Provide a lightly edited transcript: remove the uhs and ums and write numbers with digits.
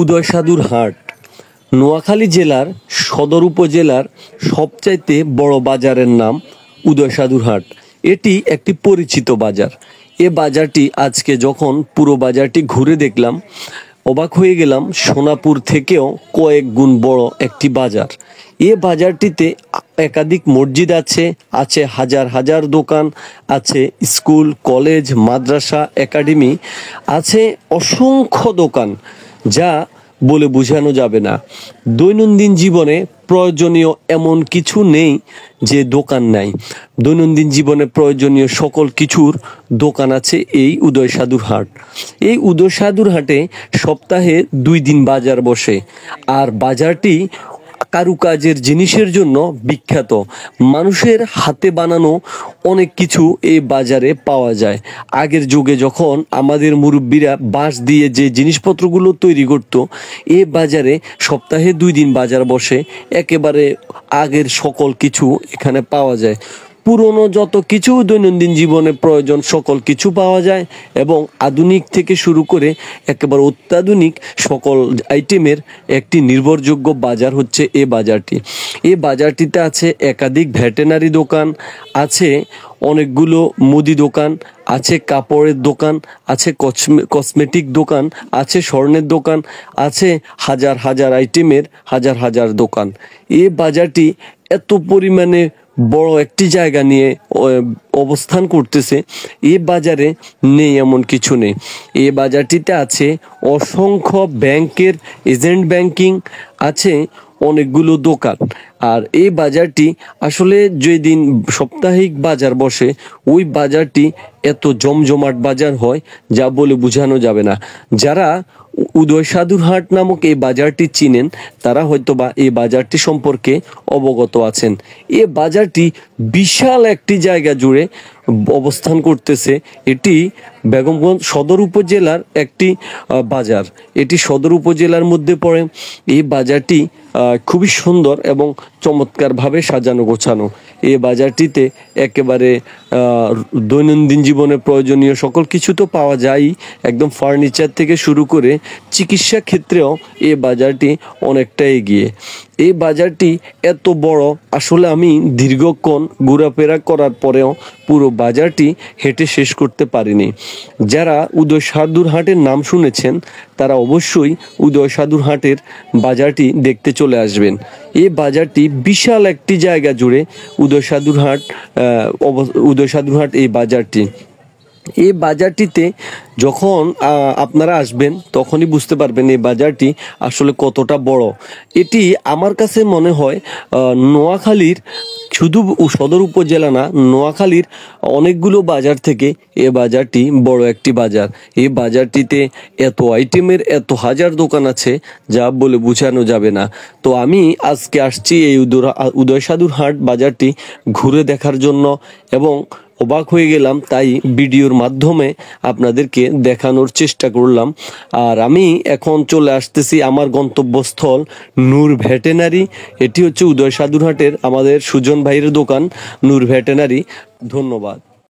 উদয়সাধুর হাট নোয়াখালী জেলার সদর উপজেলার সবচাইতে বড় বাজারের নাম উদয়সাধুর হাট। এটি একটি পরিচিত বাজার। এ বাজারটি আজকে যখন পুরো বাজারটি ঘুরে দেখলাম, অবাক হয়ে গেলাম। সোনাপুর থেকেও কয়েক গুণ বড় একটি বাজার। এ বাজারটিতে একাধিক মসজিদ আছে হাজার হাজার দোকান আছে, স্কুল, কলেজ, মাদ্রাসা, একাডেমি আছে, অসংখ্য দোকান, যা বলে বোঝানো যাবে না। দৈনন্দিন জীবনে প্রয়োজনীয় এমন কিছু নেই যে দোকান নাই। দৈনন্দিন জীবনে প্রয়োজনীয় সকল কিছুর দোকান আছে এই উদয়সাধুর হাট। এই উদয়সাধুর হাটে সপ্তাহে 2 দিন বাজার বসে, আর বাজারটি কারুকাজের জিনিসের জন্য বিখ্যাত। মানুষের হাতে বানানো অনেক কিছু এই বাজারে পাওয়া যায়। আগের যুগে যখন আমাদের মুরব্বীরা বাঁশ দিয়ে যে জিনিসপত্রগুলো তৈরি করত, এই বাজারে সপ্তাহে 2 দিন বাজার বসে। একেবারে আগের সকল কিছু এখানে পাওয়া যায়। পুরনো যত কিছু দৈনন্দিন জীবনে প্রয়োজন সকল কিছু পাওয়া যায়, এবং আধুনিক থেকে শুরু করে একেবারে অত্যাধুনিক সকল আইটেমের একটি নির্ভরযোগ্য বাজার হচ্ছে এই বাজারটি। এই বাজারটিতে আছে একাধিক ভেটেরিনারি দোকান, আছে অনেকগুলো মুদি দোকান, আছে কাপড়ের দোকান, আছে কসমেটিক দোকান, আছে স্বর্ণের দোকান, আছে হাজার হাজার আইটেমের হাজার হাজার দোকান। এই বাজারটি এত পরিমাণে বড় একটি জায়গা নিয়ে অবস্থান করতেছে। এই বাজারে নেই এমন কিছু নেই। এই বাজারটিতে আছে অসংখ্য ব্যাংকের এজেন্ট ব্যাংকিং, আছে অনেকগুলো দোকান। আর এই বাজারটি আসলে যেদিন সাপ্তাহিক বাজার বসে, ওই বাজারটি এত জমজমাট বাজার হয় যা বলে বোঝানো যাবে না। যারা উদয়সাধুর হাট নামক এই বাজারটি চিনেন, তারা হয়তোবা এই বাজারটি সম্পর্কে অবগত আছেন। এই বাজারটি বিশাল একটি জায়গা জুড়ে অবস্থান করতেছে। এটি বেগমগঞ্জ সদর উপজেলার একটি বাজার। এটি সদর উপজেলার মধ্যে পড়ে। এই বাজারটি খুবই সুন্দর এবং চমৎকারভাবে সাজানো গোছানো। এই বাজারটিতে একেবারে দৈনন্দিন জীবনে প্রয়োজনীয় সকল কিছু তো পাওয়া যায়ই, একদম ফার্নিচার থেকে শুরু করে চিকিৎসা ক্ষেত্রেও এই বাজারটি অনেকটা এগিয়ে। এই বাজারটি এত বড়, আসলে আমি দীর্ঘক্ষণ ঘোরাফেরা করার পরেও পুরো বাজারটি হেঁটে শেষ করতে পারিনি। যারা উদয়সাধুর হাটের নাম শুনেছেন, তারা অবশ্যই উদয়সাধুর হাটের বাজারটি দেখতে চলে আসবেন। এই বাজারটি বিশাল একটি জায়গা জুড়ে উদয়সাধুর হাট এই বাজারটি। এই বাজারটিতে যখন আপনারা আসবেন, তখনই বুঝতে পারবেন এই বাজারটি আসলে কতটা বড়। এটি আমার কাছে মনে হয় নোয়াখালীর, শুধু সদর উপজেলা না, নোয়াখালীর অনেকগুলো বাজার থেকে এই বাজারটি বড় একটি বাজার। এই বাজারটিতে এত আইটেমের এত হাজার দোকান আছে যা বলে বোঝানো যাবে না। তো আমি আজকে আসছি এই উদয়সাধুর হাট বাজারটি ঘুরে দেখার জন্য, এবং অবাক হয়ে গেলাম, তাই ভিডিওর মাধ্যমে আপনাদেরকে দেখানোর চেষ্টা করলাম। আর আমি এখন চলে আসতেছি আমার গন্তব্যস্থল নূর ভেটেরিনারি। এটি হচ্ছে উদয়সাধুর হাটের আমাদের সুজন ভাইয়ের দোকান, নূর ভেটেরিনারি। ধন্যবাদ।